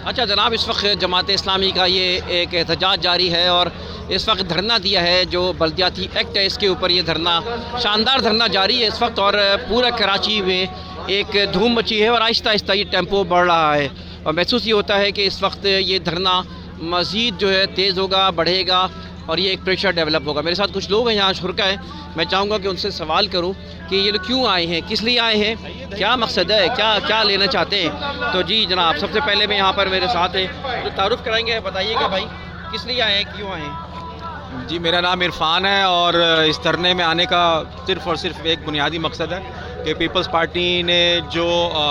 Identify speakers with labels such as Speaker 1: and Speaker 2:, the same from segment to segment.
Speaker 1: अच्छा जनाब, इस वक्त जमात इस्लामी का ये एक एहतजाज जारी है और इस वक्त धरना दिया है जो बल्दियाती एक्ट है इसके ऊपर ये धरना, शानदार धरना जारी है इस वक्त। और पूरा कराची में एक धूम मची है और आहिस्ता आहिस्ता ये टेम्पो बढ़ रहा है और महसूस ये होता है कि इस वक्त ये धरना मज़ीद जो है तेज़ होगा, बढ़ेगा और ये एक प्रेशर डेवलप होगा। मेरे साथ कुछ लोग हैं यहाँ शुरा है, मैं चाहूँगा कि उनसे सवाल करूँ कि ये लोग क्यों आए हैं, किस लिए आए हैं, क्या मकसद है, क्या क्या लेना चाहते हैं। तो जी जनाब, सबसे पहले मैं यहाँ पर मेरे साथ है जो तारुफ़ कराएंगे, बताइएगा भाई किस लिए आए हैं, क्यों आए हैं।
Speaker 2: जी, मेरा नाम इरफान है और इस धरने में आने का सिर्फ़ और सिर्फ एक बुनियादी मकसद है कि पीपल्स पार्टी ने जो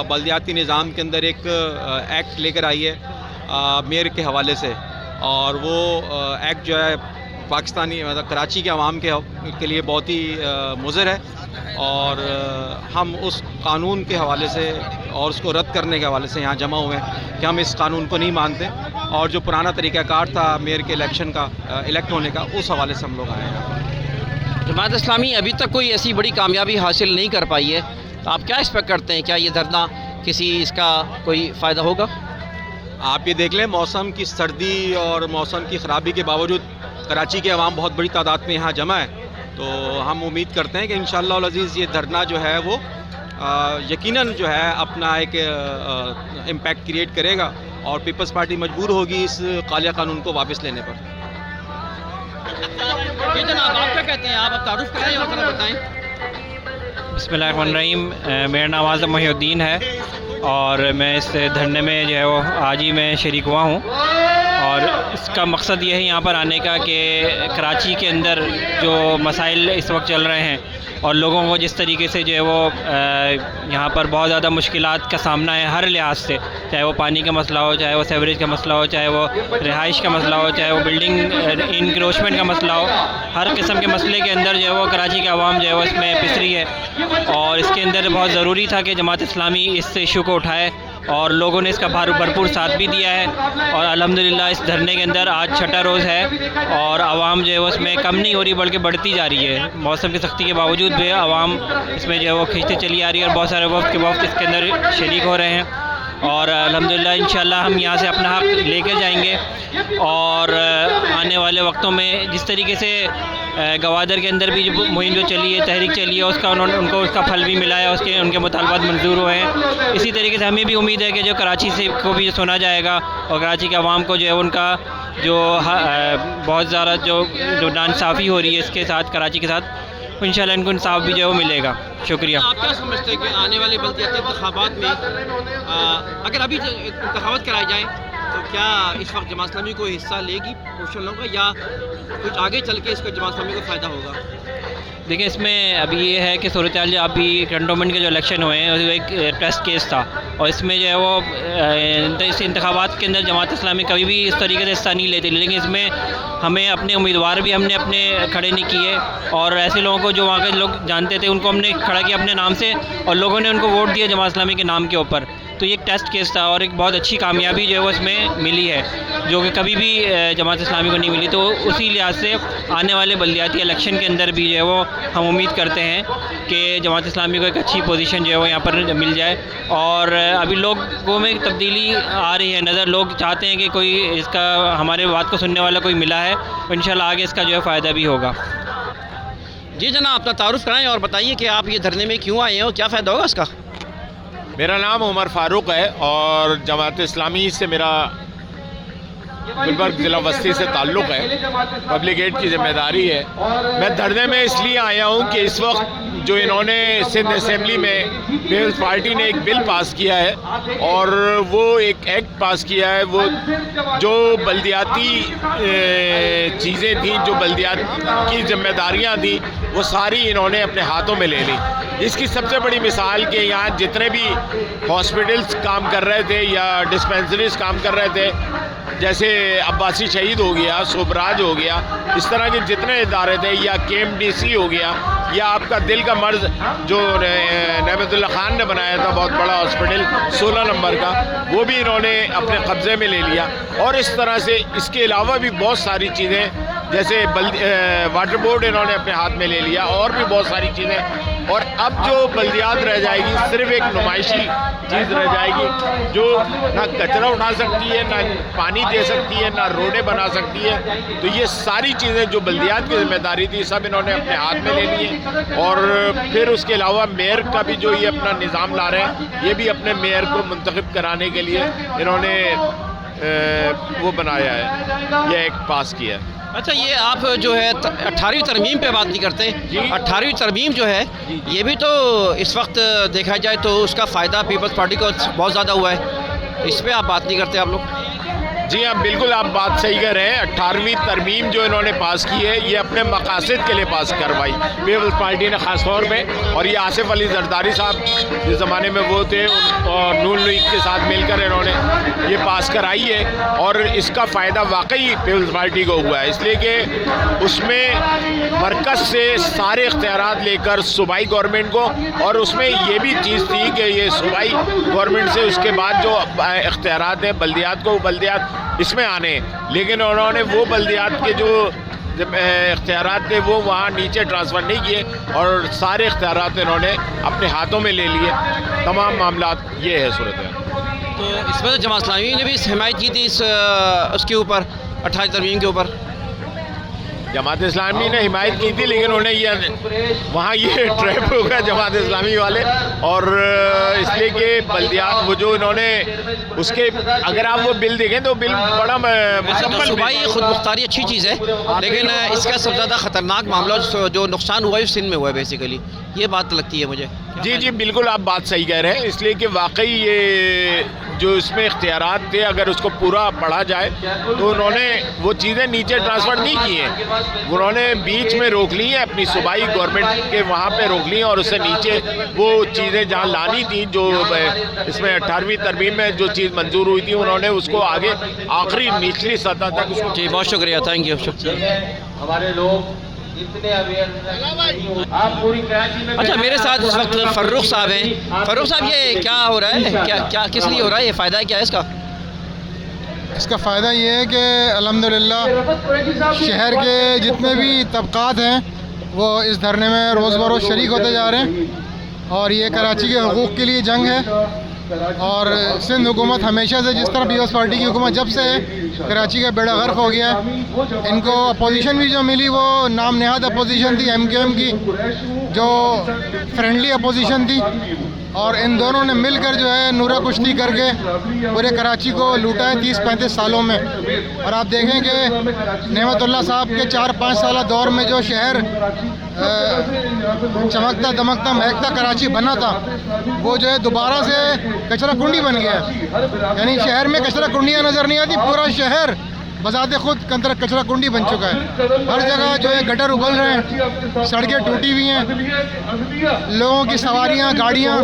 Speaker 2: बल्दियाती निज़ाम के अंदर एक एक्ट लेकर आई है मेयर के हवाले से, और वो एक्ट जो है पाकिस्तानी मतलब कराची के अवाम के लिए बहुत ही मुज़र है और हम उस कानून के हवाले से और उसको रद्द करने के हवाले से यहाँ जमा हुए हैं कि हम इस कानून को नहीं मानते और जो पुराना तरीक़ाकार था मेयर के इलेक्शन का इलेक्ट होने का, उस हवाले से हम लोग आए हैं।
Speaker 1: जमात इस्लामी अभी तक कोई ऐसी बड़ी कामयाबी हासिल नहीं कर पाई है, तो आप क्या एक्सपेक्ट करते हैं, क्या ये धरना किसी इसका कोई फ़ायदा होगा।
Speaker 2: आप ये देख लें, मौसम की सर्दी और मौसम की ख़राबी के बावजूद कराची के अवाम बहुत बड़ी तादाद में यहाँ जमा है, तो हम उम्मीद करते हैं कि इंशाअल्लाह अज़ीज़ ये धरना जो है वो यकीनन जो है अपना एक इम्पैक्ट क्रिएट करेगा और पीपल्स पार्टी मजबूर होगी इस कालिया कानून को वापस लेने पर।
Speaker 1: जी जनाब, आप क्या कहते हैं, आप तारुफ़ कराएं और ज़रा बताएं।
Speaker 3: बिस्मिल्लाहिर्रहमानिर्रहीम, मेरा नाम आज़म मोहिउद्दीन है और मैं इस धरने में जो है वो आज ही मैं शरीक हुआ हूँ और इसका मकसद ये है यहाँ पर आने का कि कराची के अंदर जो मसाइल इस वक्त चल रहे हैं और लोगों को जिस तरीके से जो है वो यहाँ पर बहुत ज़्यादा मुश्किलात का सामना है हर लिहाज से, चाहे वो पानी का मसला हो, चाहे वो सेवरेज का मसला हो, चाहे वो रिहाइश का मसला हो, चाहे वो बिल्डिंग इंक्रोचमेंट का मसला हो, हर किस्म के मसले के अंदर जो है वो कराची के अवाम जो है वो इसमें पिसरी है और इसके अंदर बहुत ज़रूरी था कि जमात इस्लामी इस इशू को उठाए और लोगों ने इसका भरपूर साथ भी दिया है और अल्हम्दुलिल्लाह इस धरने के अंदर आज छठा रोज़ है और आवाम जो है वो इसमें कम नहीं हो रही बल्कि बढ़ती जा रही है। मौसम की सख्ती के बावजूद भी आवाम इसमें जो है वो खींचते चली आ रही है और बहुत सारे वक्त इसके अंदर शरीक हो रहे हैं और अल्हम्दुलिल्लाह इंशाअल्लाह हम यहाँ से अपना हक़ लेकर जाएंगे और आने वाले वक्तों में जिस तरीके से गवादर के अंदर भी जो मुहिम जो चली है, तहरीक चली है, उसका उनको उसका फल भी मिला है, उसके उनके मुतालबात मंजूर हुए हैं। इसी तरीके से हमें भी उम्मीद है कि जो कराची से को भी सुना जाएगा और कराची के अवाम को जो है उनका जो बहुत ज़्यादा जो नाइंसाफ़ी हो रही है इसके साथ कराची के साथ इंशाअल्लाह इनको इंसाफ भी जो है वो मिलेगा। शुक्रिया।
Speaker 1: आप क्या समझते हैं कि आने वाले बल्दियाती इंतखाबात में अगर अभी इंतखाबात कराए जाएँ तो क्या इस वक्त जमात इस्लामी को हिस्सा लेगी पोषण होगा या कुछ आगे चल के इसको जमात इस्लामी को फ़ायदा होगा।
Speaker 3: देखिए, इसमें अभी ये है कि सूरत हाल जो अभी कंटोनमेंट के जो इलेक्शन हुए हैं वो एक टेस्ट केस था और इसमें जो है वो इस इंतखाबात के अंदर जमात इस्लामी कभी भी इस तरीके से हिस्सा नहीं लेती, लेकिन इसमें हमें अपने उम्मीदवार भी हमने अपने खड़े नहीं किए और ऐसे लोगों को जो वहाँ के लोग जानते थे उनको हमने खड़ा किया अपने नाम से और लोगों ने उनको वोट दिया जमात इस्लामी के नाम के ऊपर। तो ये एक टेस्ट केस था और एक बहुत अच्छी कामयाबी जो है वो इसमें मिली है जो कि कभी भी जमात इस्लामी को नहीं मिली। तो उसी लिहाज से आने वाले बल्दियाती इलेक्शन के अंदर भी जो है वो हम उम्मीद करते हैं कि जमात इस्लामी को एक अच्छी पोजीशन जो है वो यहाँ पर मिल जाए और अभी लोगों में तब्दीली आ रही है नज़र, लोग चाहते हैं कि कोई इसका हमारे बात को सुनने वाला कोई मिला है, तो इंशाल्लाह आगे इसका जो है फ़ायदा भी होगा।
Speaker 1: जी जनाब, अपना तारुफ़ कराएं और बताइए कि आप ये धरने में क्यों आए हैं और क्या फ़ायदा होगा इसका।
Speaker 4: मेरा नाम उमर फ़ारूक है और जमात इस्लामी से मेरा गुलबर्ग ज़िला वस्ती से ताल्लुक़ है, पब्लिक एड की ज़िम्मेदारी है। मैं धरने में इसलिए आया हूँ कि इस वक्त जो इन्होंने सिंध असेंबली में पीपल्स पार्टी ने एक बिल पास किया है और वो एक एक्ट पास किया है, वो जो बल्दियाती चीज़ें थी, जो बल्दियात की ज़िम्मेदारियाँ थी, वो सारी इन्होंने अपने हाथों में ले ली। इसकी सबसे बड़ी मिसाल कि यहाँ जितने भी हॉस्पिटल्स काम कर रहे थे या डिस्पेंसरीज काम कर रहे थे, जैसे अब्बासी शहीद हो गया, सोबराज हो गया, इस तरह के जितने इदारे थे, या KMDC हो गया, या आपका दिल का मर्ज जो नहमतुल्लाह खान ने बनाया था बहुत बड़ा हॉस्पिटल 16 नंबर का, वो भी इन्होंने अपने कब्ज़े में ले लिया। और इस तरह से इसके अलावा भी बहुत सारी चीज़ें जैसे वाटर बोर्ड इन्होंने अपने हाथ में ले लिया, और भी बहुत सारी चीज़ें। और अब जो बल्दियात रह जाएगी सिर्फ एक नुमाइशी चीज़ रह जाएगी, जो ना कचरा उठा सकती है, ना पानी दे सकती है, ना रोडें बना सकती है। तो ये सारी चीज़ें जो बल्दियात की जिम्मेदारी थी सब इन्होंने अपने हाथ में ले ली है। और फिर उसके अलावा मेयर का भी जो ये अपना निज़ाम ला रहे हैं, ये भी अपने मेयर को मुंतखब कराने के लिए इन्होंने वो बनाया है, ये एक पास किया है।
Speaker 1: अच्छा, ये आप जो है 18वीं तरमीम पे बात नहीं करते। 18वीं तरमीम जो है ये भी तो इस वक्त देखा जाए तो उसका फ़ायदा पीपल्स पार्टी को बहुत ज़्यादा हुआ है, इस पर आप बात नहीं करते आप लोग?
Speaker 4: जी हाँ, बिल्कुल आप बात सही कह रहे हैं। 18वीं तरमीम जो इन्होंने पास की है ये अपने मकासद के लिए पास करवाई पीपल्स पार्टी ने ख़ास तौर पे। और ये आसिफ अली जरदारी साहब जिस ज़माने में वो थे और नून लीग के साथ मिलकर इन्होंने ये पास कराई है। और इसका फ़ायदा वाकई पीपल्स पार्टी को हुआ है, इसलिए कि उसमें मरकज़ से सारे इख्तियारात लेकर सूबाई गवर्नमेंट को, और उसमें ये भी चीज़ थी कि ये सूबाई गवर्नमेंट से उसके बाद जो इख्तियारात हैं बल्दियात को, बल्दियात इसमें आने, लेकिन उन्होंने वो बल्दियात के जो इख्तियारात थे वो वहाँ नीचे ट्रांसफ़र नहीं किए और सारे इख्तियारात इन्होंने अपने हाथों में ले लिए। तमाम मामलात ये है सूरत है।
Speaker 1: तो इसमें तो जमात इस्लामी ने भी हिमायत की थी इस उसके ऊपर 18वीं तरमीम के ऊपर।
Speaker 4: जमात इस्लामी ने हिमायत की थी, लेकिन उन्हें ये वहाँ ये ट्रैप हो गया जमात इस्लामी वाले, और इसलिए कि बल्दियात वो जो इन्होंने उसके, अगर आप वो बिल देखें तो बिल बड़ा
Speaker 1: तो सूबाई खुद मुख्तारी अच्छी चीज़ है, लेकिन इसका सबसे ज़्यादा ख़तरनाक मामला जो नुकसान हुआ है सिंध में हुआ है बेसिकली, ये बात लगती है मुझे।
Speaker 4: जी जी बिल्कुल आप बात सही कह रहे हैं, इसलिए कि वाकई ये जो इसमें इख्तियारात थे अगर उसको पूरा पढ़ा जाए तो उन्होंने वो चीज़ें नीचे ट्रांसफ़र नहीं की हैं, उन्होंने बीच में रोक ली हैं, अपनी सूबाई गवर्नमेंट के वहाँ पे रोक ली हैं, और उससे नीचे वो चीज़ें जहाँ लानी थी जो इसमें 18वीं तरमीम में जो चीज़ मंजूर हुई थी उन्होंने उसको आगे आखिरी निचली सतह तक उसको।
Speaker 1: जी बहुत शुक्रिया, थैंक यू।
Speaker 5: हमारे लोग इतने अवेयर आप पूरी कराची में। अच्छा,
Speaker 1: मेरे साथ इस वक्त फ़र्रुख साहब हैं। फ़र्रुख साहब, ये क्या हो रहा है, क्या किस लिए हो रहा है, ये फ़ायदा क्या है इसका?
Speaker 6: इसका फ़ायदा ये है कि अल्हम्दुलिल्लाह शहर के जितने भी तबक़ात हैं वो इस धरने में रोज़ बरोज़ शरीक होते जा रहे हैं, और ये कराची के हकूक़ के लिए जंग है। और सिंध हुकूमत हमेशा से, जिस तरह पीपल्स पार्टी की हुकूमत जब से कराची का बेड़ा गर्क हो गया है, इनको अपोजिशन भी जो मिली वो नाम नहाद अपोजिशन थी, MQM की, जो फ्रेंडली अपोजिशन थी, और इन दोनों ने मिलकर जो है नूरा कुश्ती करके पूरे कराची को लूटा है 30-35 सालों में। और आप देखें कि नेमतुल्लाह साहब के 4-5 साल दौर में जो शहर चमकता दमकता महकता कराची बना था वो जो है दोबारा से कचरा कुंडी बन गया। यानी शहर में कचरा कुंडियाँ नज़र नहीं आती, पूरा शहर बजाते खुद कचरा कुंडी बन चुका है। हर जगह जो है गटर उगल रहे हैं, सड़कें टूटी हुई हैं, लोगों की सवारियां, गाड़ियां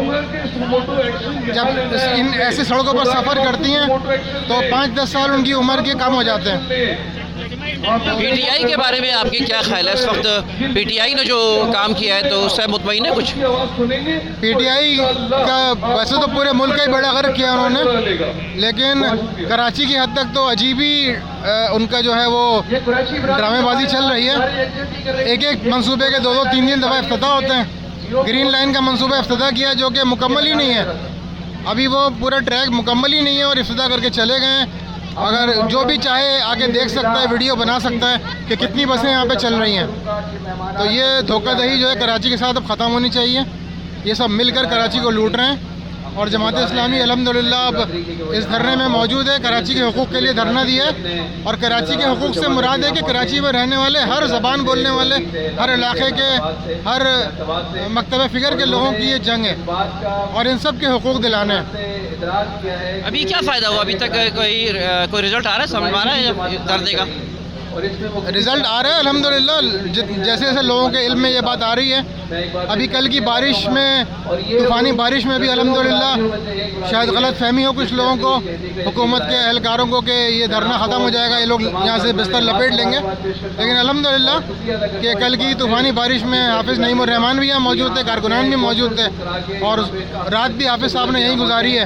Speaker 6: जब इन ऐसी सड़कों पर सफ़र करती हैं तो 5-10 साल उनकी उम्र के कम हो जाते हैं।
Speaker 1: PTI के बारे में आपकी क्या ख्याल है? इस वक्त PTI ने जो काम किया है तो उससे मुतमईन है कुछ?
Speaker 6: PTI का वैसे तो पूरे मुल्क का ही बड़ा गर्क किया उन्होंने, लेकिन कराची की हद तक तो अजीब ही उनका जो है वो ड्रामेबाजी चल रही है। एक मंसूबे के 2-3 दफ़ा इफ्तिताह होते हैं। ग्रीन लाइन का मंसूबा इफ्तिताह किया जो कि मुकम्मल ही नहीं है, अभी वो पूरा ट्रैक मुकम्मल ही नहीं है और इफ्तिताह करके चले गए हैं। अगर जो भी चाहे आके देख सकता है, वीडियो बना सकता है कि कितनी बसें यहाँ पे चल रही हैं। तो ये धोखाधड़ी जो है कराची के साथ अब ख़त्म होनी चाहिए। ये सब मिलकर कराची को लूट रहे हैं, और जमात इस्लामी अल्हम्दुलिल्लाह अब इस धरने में मौजूद है, कराची के हुकूक़ के लिए धरना दिया है। और कराची के हुकूक़ से मुराद है कि कराची में रहने वाले हर ज़बान बोलने वाले, हर इलाके के, हर मकतब फ़िक्र के लोगों की ये जंग है, और इन सब के हुकूक़ दिलाने हैं।
Speaker 1: अभी क्या फ़ायदा हुआ? अभी तक कोई रिज़ल्ट आ रहा है, समझ में आ रहा है धरने का?
Speaker 6: रिज़ल्ट आ रहा है अल्हम्दुलिल्लाह, जैसे जैसे लोगों के इल्म में ये बात आ रही है अभी कल की बारिश में, तूफ़ानी बारिश में भी अल्हम्दुलिल्लाह शायद गलत फहमी हो कुछ लोगों को, हुकूमत के एहलकारों को, कि ये धरना ख़त्म हो जाएगा, ये लोग यहाँ से बिस्तर लपेट लेंगे। लेकिन अल्हम्दुलिल्लाह कि कल की तूफ़ानी बारिश में हाफिज़ नईमुर रहमान भी यहाँ मौजूद थे, कारकुनान भी मौजूद थे, और रात भी हाफिज़ साहब ने यहीं गुजारी है।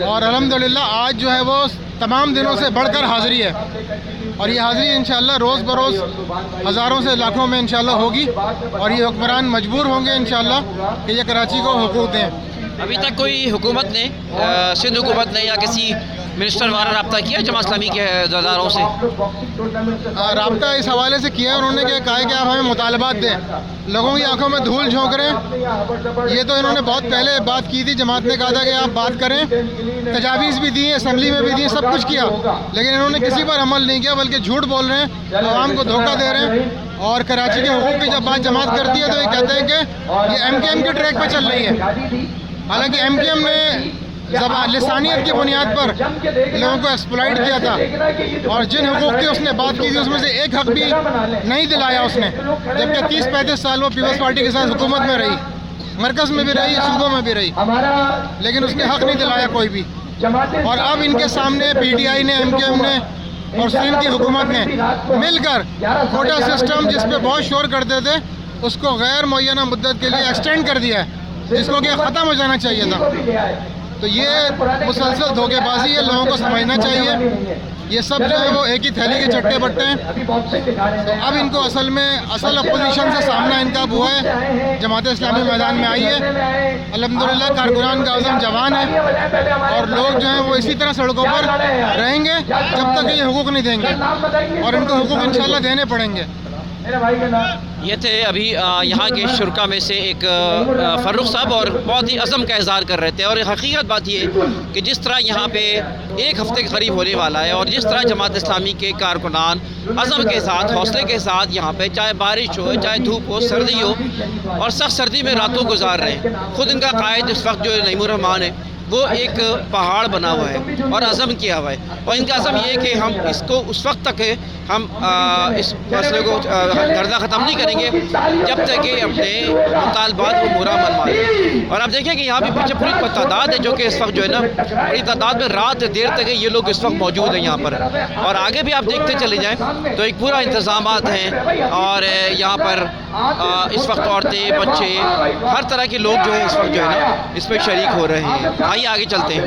Speaker 6: और अल्हम्दुलिल्लाह आज जो है वो तमाम दिनों से बढ़कर हाज़िरी है, और ये हाज़िरी इंशाअल्लाह रोज़ बरोज़ हज़ारों से लाखों में इंशाअल्लाह होगी, और ये हुक्मरान मजबूर होंगे इंशाअल्लाह कि ये कराची को हुकूक दें।
Speaker 1: अभी तक कोई हुकूमत ने, सिंध हुकूमत ने या किसी मिनिस्टर द्वारा रब्ता किया जमात इस्लामी के ज़रदारों से?
Speaker 6: रब्ता इस हवाले से किया उन्होंने कि कहा है कि आप हमें मुतालबात दें, लोगों की आंखों में धूल झोंक रहे हैं। ये तो इन्होंने बहुत पहले बात की थी, जमात ने कहा था कि आप बात करें, तजावीज़ भी दी, असम्बली में भी दी, सब कुछ किया, लेकिन इन्होंने किसी पर अमल नहीं किया, बल्कि झूठ बोल रहे हैं, आवाम को धोखा दे रहे हैं। और कराची के हुकूक की जब बात जमात करती है तो ये कहते हैं कि ये MKM के ट्रैक पर चल रही है, हालांकि MKM ने लिसानियत की बुनियाद पर लोगों को एक्सप्लॉइट किया था, और जिन हुकूक की उसने बात की थी उसमें से एक हक भी नहीं दिलाया उसने, जबकि 30-35 साल वो पीपल्स पार्टी के साथ हुकूमत में रही, मरकज़ में भी रही, सूबों में भी रही, लेकिन उसने हक नहीं दिलाया कोई भी। और अब इनके सामने PTI ने, MKM ने और सिंध की हुकूमत ने मिलकर कोटा सिस्टम, जिस पे बहुत शोर करते थे, उसको गैर मुअय्यना मुद्दत के लिए एक्सटेंड कर दिया है, जिसको कि ख़त्म हो जाना चाहिए था। तो ये मुसलसल धोखेबाजी है, लोगों को समझना चाहिए। ये सब जो है वो एक ही थैली के चट्टे बट्टे हैं। तो अब इनको असल अपोजिशन से सामना इनका हुआ है, जमात इस्लामी मैदान में आई है। अल्हम्दुलिल्लाह कारकुनान का आज़म जवान है, और लोग जो हैं वो इसी तरह सड़कों पर रहेंगे जब तक ये हुकूक नहीं देंगे, और इनको हुकूक इंशाल्लाह देने पड़ेंगे।
Speaker 1: ये थे अभी यहाँ के शुरा में से एक फ़र्रुख साहब, और बहुत ही अज़म का इज़हार कर रहे थे। और हकीकत बात ये कि जिस तरह यहाँ पे एक हफ़्ते के करीब होने वाला है, और जिस तरह जमात इस्लामी के कारकुनान अज़म के साथ, हौसले के साथ यहाँ पे, चाहे बारिश हो, चाहे धूप हो, सर्दी हो, और सख्त सर्दी में रातों गुजार रहे हैं। ख़ुद इनका कायद इस वक्त जो नईमुर रहमान है, वो एक पहाड़ बना हुआ है और अज़म किया हुआ है, और इनका अज़म ये है कि हम इसको उस वक्त तक हम इस मसले को धरना ख़त्म नहीं करेंगे जब तक कि अपने मुतालबात को पूरा मनवा लें। और आप देखें कि यहाँ पे पीछे पूरी तादाद है, जो कि इस वक्त जो है ना बड़ी तादाद में रात देर तक ये लोग इस वक्त मौजूद हैं यहाँ पर, और आगे भी आप देखते चले जाएँ तो एक पूरा इंतज़ामात हैं। और यहाँ पर इस वक्त औरतें, बच्चे, हर तरह के लोग जो है इस वक्त जो है ना इसमें शरीक हो रहे हैं। आइए आगे चलते हैं।